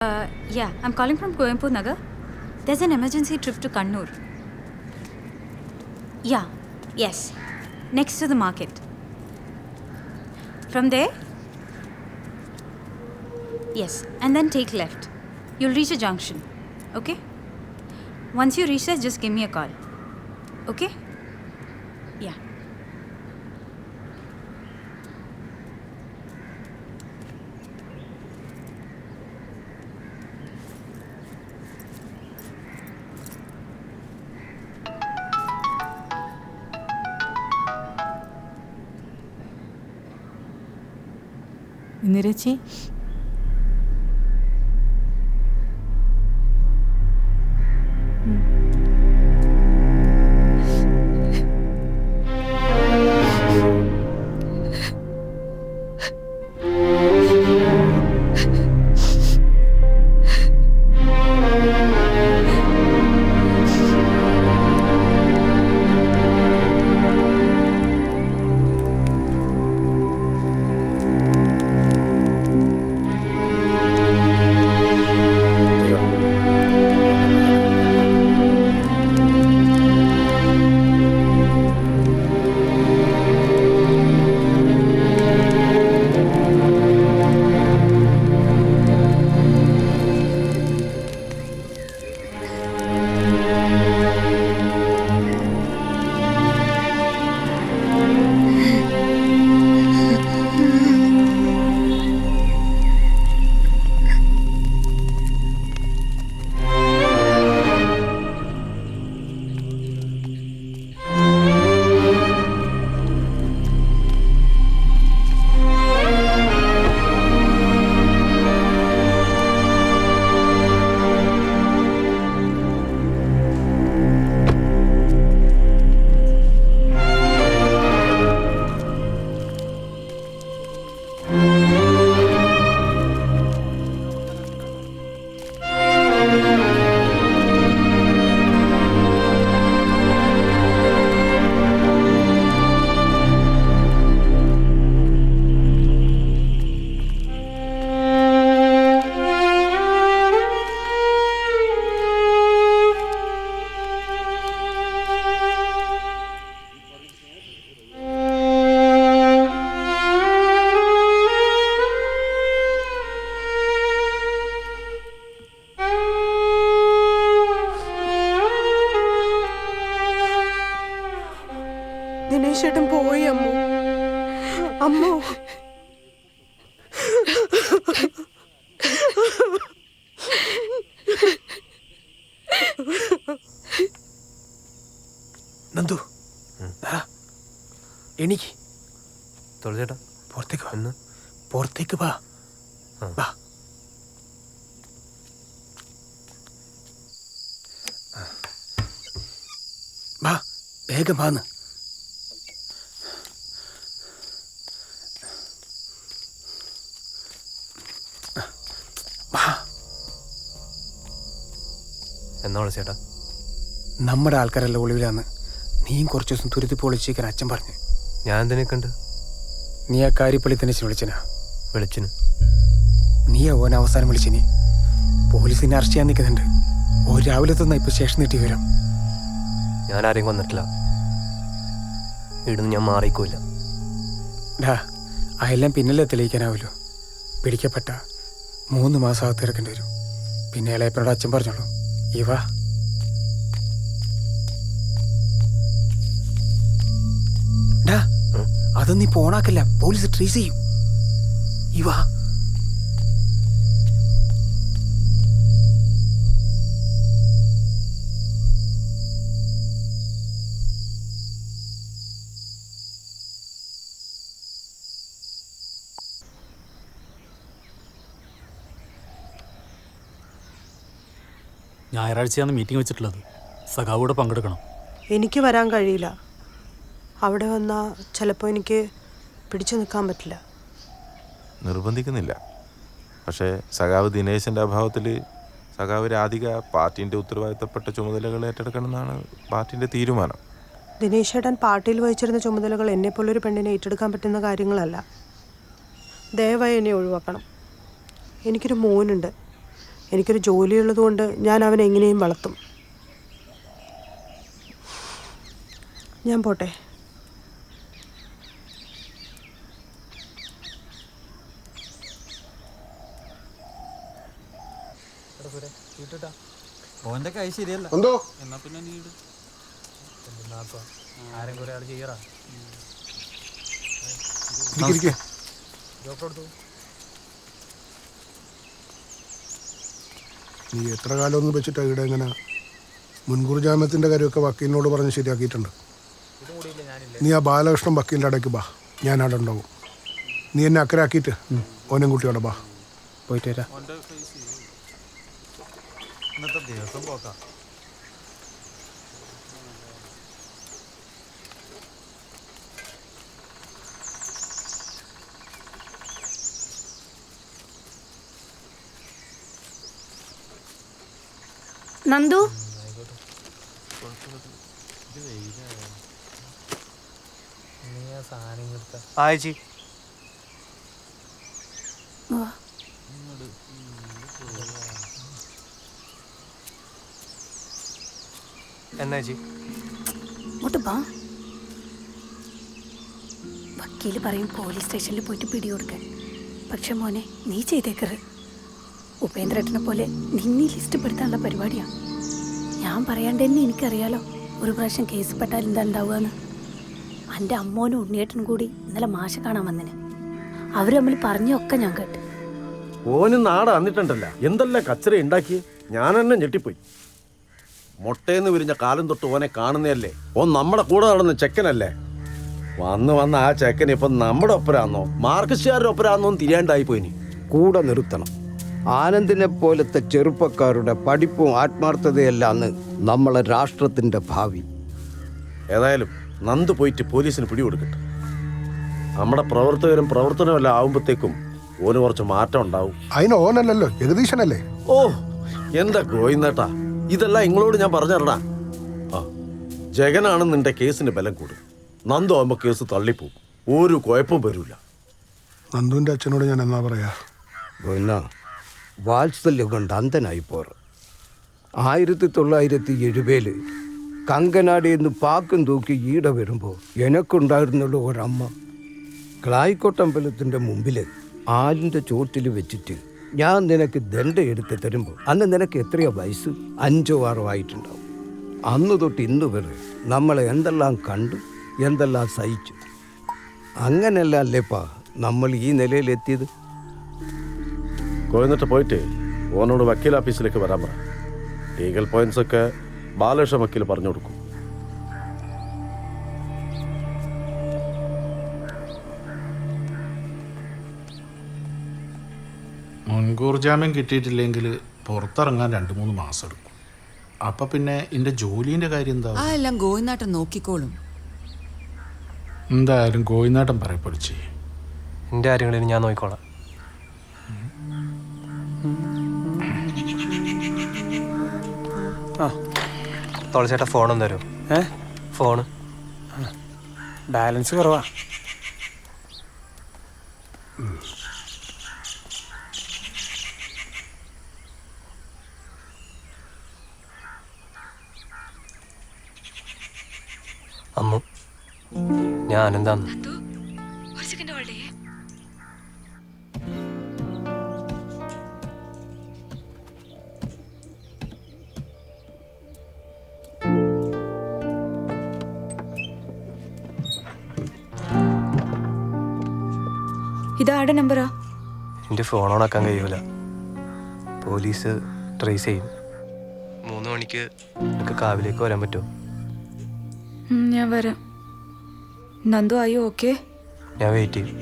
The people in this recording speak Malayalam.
Yeah, I'm calling from Coimbatore Nagar. There's an emergency trip to Kannur. Yeah, yes. Next to the market. From there? Yes, and then take left. You'll reach a junction. Okay? Once you reach there, just give me a call. Okay? Yeah. ഇന്ദിരേച്ചി ദിനേശേട്ടൻ പോയി അമ്മു. അമ്മു നന്ദു എനിക്ക് തുളച്ചേട്ടാ പുറത്തേക്ക് വന്ന് പുറത്തേക്ക് വാ വാ. വാ വേഗം വാന്ന്. എന്നാ വിളിച്ചേട്ടാ? നമ്മുടെ ആൾക്കാരെല്ലാം ഒളിവിലാന്ന്. നീയും കുറച്ച് ദിവസം തുരുത്തി പൊളിച്ചേക്കാൻ അച്ഛൻ പറഞ്ഞു. ഞാൻ എന്തിനെ കണ്ട്? നീ ആ കാര്യപ്പള്ളി തന്നെ വിളിച്ചനാ? വിളിച്ചിന്. നീ ഓൻ അവസാനം വിളിച്ചിനി. പോലീസിനെ അറസ്റ്റ് ചെയ്യാൻ നിൽക്കുന്നുണ്ട്. ഓ രാവിലെ തന്നെ ഇപ്പൊ സ്റ്റേഷൻ നീട്ടി വരാം. ഞാൻ ആരെയും കൊന്നിട്ടില്ല. ഇവിടുന്ന് ഞാൻ മാറിക്കൂല. ഡാ അതെല്ലാം പിന്നല്ലേ തെളിയിക്കാനാവുമല്ലോ. പിടിക്കപ്പെട്ട 3 മാസം അകത്ത് ഇറക്കേണ്ടി വരും. പിന്നെ ഇളയപ്പനോട് അച്ഛൻ പറഞ്ഞോളൂ. ഇവ ഡാ അതൊന്നും നീ പോണാക്കല്ല, പോലീസ് ട്രേസ് ചെയ്യും. ഇവ ഞായറാഴ്ചയാണ് മീറ്റിംഗ് വെച്ചിട്ടുള്ളത്. സഖാവ് കൂടെ പങ്കെടുക്കണം. എനിക്ക് വരാൻ കഴിയില്ല. അവിടെ വന്നാൽ ചിലപ്പോൾ എനിക്ക് പിടിച്ചു നിൽക്കാൻ പറ്റില്ല. നിർബന്ധിക്കുന്നില്ല. പക്ഷേ സഖാവ് ദിനേശൻ്റെ അഭാവത്തിൽ സഖാവ് രാധിക പാർട്ടിൻ്റെ ഉത്തരവാദിത്തപ്പെട്ട ചുമതലകൾ ഏറ്റെടുക്കണമെന്നാണ് പാർട്ടിൻ്റെ തീരുമാനം. ദിനേശേട്ടൻ പാർട്ടിയിൽ വഹിച്ചിരുന്ന ചുമതലകൾ എന്നെപ്പോലൊരു പെണ്ണിനെ ഏറ്റെടുക്കാൻ പറ്റുന്ന കാര്യങ്ങളല്ല. ദയവായി എന്നെ ഒഴിവാക്കണം. എനിക്കൊരു മോനുണ്ട്. എനിക്കൊരു ജോലിയുള്ളത് കൊണ്ട് ഞാൻ അവനെ എങ്ങനെയും വളർത്തും. ഞാൻ പോട്ടെ. ഓന്റെ കൈ ശരിയല്ല. എന്തോ എന്നാ പിന്നെ നീ ആരും കുറെ ആൾ ചെയ്യറാ. നീ എത്ര കാലം ഒന്നും വെച്ചിട്ടാ ഇവിടെ എങ്ങനെ മുൻകൂർ ജാമ്യത്തിന്റെ കാര്യമൊക്കെ വക്കീലിനോട് പറഞ്ഞ് ശരിയാക്കിയിട്ടുണ്ട്. നീ ആ ബാലകൃഷ്ണൻ വക്കീലിൻ്റെ ഇടയ്ക്ക് ബാ, ഞാൻ അവിടെ ഉണ്ടാവും. നീ എന്നെ അക്കരാക്കിയിട്ട് ഓനും കുട്ടിയോടെ ബാ. പോയിട്ട് വരാം. ഇന്നത്തെ ദിവസം പോക്കാം. നന്ദു, ആയിച്ചി എന്നാ ചേച്ചി? ഇങ്ങോട്ട് വാ. വക്കീല് പറയും പോലീസ് സ്റ്റേഷനിൽ പോയിട്ട് പിടികൊടുക്കാൻ. പക്ഷെ മോനെ, നീ ചെയ്തേക്കരുത്. ഉപേന്ദ്രേട്ടനെ പോലെ നിന്നെ ലിസ്റ്റ് പെടുത്താനുള്ള പരിപാടിയാണ്. ഞാൻ പറയാണ്ട് തന്നെ എനിക്കറിയാലോ ഒരു പ്രാവശ്യം കേസ് പെട്ടാൽ എന്താ ഉണ്ടാവുകയെന്ന്. എൻ്റെ അമ്മോനും ഉണ്ണിയേട്ടനും കൂടി ഇന്നലെ മാഷ കാണാൻ വന്നിന്. അവർ തമ്മിൽ പറഞ്ഞൊക്കെ ഞാൻ കേട്ടു. ഓന് നാട് വന്നിട്ടുണ്ടല്ല, എന്തെല്ലാം കച്ചറ ഉണ്ടാക്കി. ഞാൻ തന്നെ ഞെട്ടിപ്പോയി. മുട്ടയെന്ന് വിരിഞ്ഞ കാലം തൊട്ട് ഓനെ കാണുന്നതല്ലേ. ഓൻ നമ്മുടെ കൂടെ നടന്ന ചെക്കനല്ലേ. വന്ന് ആ ചെക്കൻ ഇപ്പം നമ്മുടെ ഒപ്പരാന്നോ മാർക്സിസ്റ്റുകാരുടെ ഒപ്പരാന്നോ തിരിയാണ്ടായി പോയിനി. കൂടെ നിർത്തണം. ആനന്ദിനെ പോലത്തെ ചെറുപ്പക്കാരുടെ പഠിപ്പും ആത്മാർത്ഥതയല്ലാന്ന് നമ്മളെ രാഷ്ട്രത്തിൻ്റെ ഭാവി. ഏതായാലും നന്ദു പോയിട്ട് പോലീസിന് പിടികൊടുക്കട്ടെ. നമ്മുടെ പ്രവർത്തകരും പ്രവർത്തനമെല്ലാം ആവുമ്പോഴത്തേക്കും ഓന് കുറച്ച് മാറ്റം ഉണ്ടാവും. അതിന് ഓനല്ലല്ലോ, ജഗദീശനല്ലേ. ഓ എന്താ ഗോയിന്നേട്ടാ, ഇതെല്ലാം നിങ്ങളോട് ഞാൻ പറഞ്ഞിരടാ. ആ ജഗനാണ് നിന്റെ കേസിന് ബലം കൂടും. നന്ദു ആകുമ്പോൾ കേസ് തള്ളിപ്പോവും. ഒരു കുഴപ്പം വരില്ല. നന്ദുവിൻ്റെ അച്ഛനോട് ഞാൻ എന്നാ പറയാ, പിന്നെ വാത്സല്യം കൊണ്ട് അന്ധനായി പോറ്. 1970 കങ്കനാടിയിൽ നിന്ന് പാക്കും തൂക്കി ഈട വരുമ്പോൾ എനക്കുണ്ടായിരുന്നുള്ള ഒരമ്മ ക്ലായിക്കോട്ടമ്പലത്തിൻ്റെ മുമ്പിൽ ആലിൻ്റെ ചോട്ടിൽ വെച്ചിട്ട് ഞാൻ നിനക്ക് ദണ്ഡ എടുത്ത് തരുമ്പോൾ അന്ന് നിനക്ക് എത്രയോ വയസ്സ്? 5 or 6 ആയിട്ടുണ്ടാവും. അന്ന് തൊട്ട് ഇന്ന് വരെ നമ്മളെ എന്തെല്ലാം കണ്ടു, എന്തെല്ലാം സഹിച്ചു. അങ്ങനെയല്ല അല്ലേപ്പാ നമ്മൾ ഈ നിലയിലെത്തിയത്. കോയന്നിട്ട് പോയിട്ട് ഓനോട് വക്കീൽ ഓഫീസിലേക്ക് വരാൻ പറ. ലീഗൽ പോയിന്റ്സ് ഒക്കെ ബാലകൃഷ്ണ വക്കീൽ പറഞ്ഞു കൊടുക്കും. മുൻകൂർ ജാമ്യം കിട്ടിയിട്ടില്ലെങ്കിൽ പുറത്തിറങ്ങാൻ 2-3 മാസം എടുക്കും. അപ്പം പിന്നെ എൻ്റെ ജോലീൻ്റെ കാര്യം എന്താ? എല്ലാം ഗോയിനാട്ടം നോക്കിക്കോളും. എന്തായാലും ഗോയിനാട്ടം പറയപ്പെടുത്തി. എൻ്റെ കാര്യങ്ങളിൽ ഞാൻ നോക്കിക്കോളാം. തുളച്ചേട്ടാ ഫോണൊന്നും തരുമോ? ഫോണ് ബാലൻസ് കുറവാ. അമ്മ ഞാനെന്താന്ന് ഇതാരുടെ നമ്പറാ? എൻ്റെ ഫോൺ ഓണാക്കാൻ കഴിയൂല. പോലീസ് ട്രേസ് ചെയ്യും. 3 മണിക്ക് എനിക്ക് കാവിലേക്ക് വരാൻ പറ്റുമോ? ഞാൻ വരാം. നന്ദു ആയോ? ഓക്കെ, ഞാൻ വെയിറ്റ് ചെയ്യും.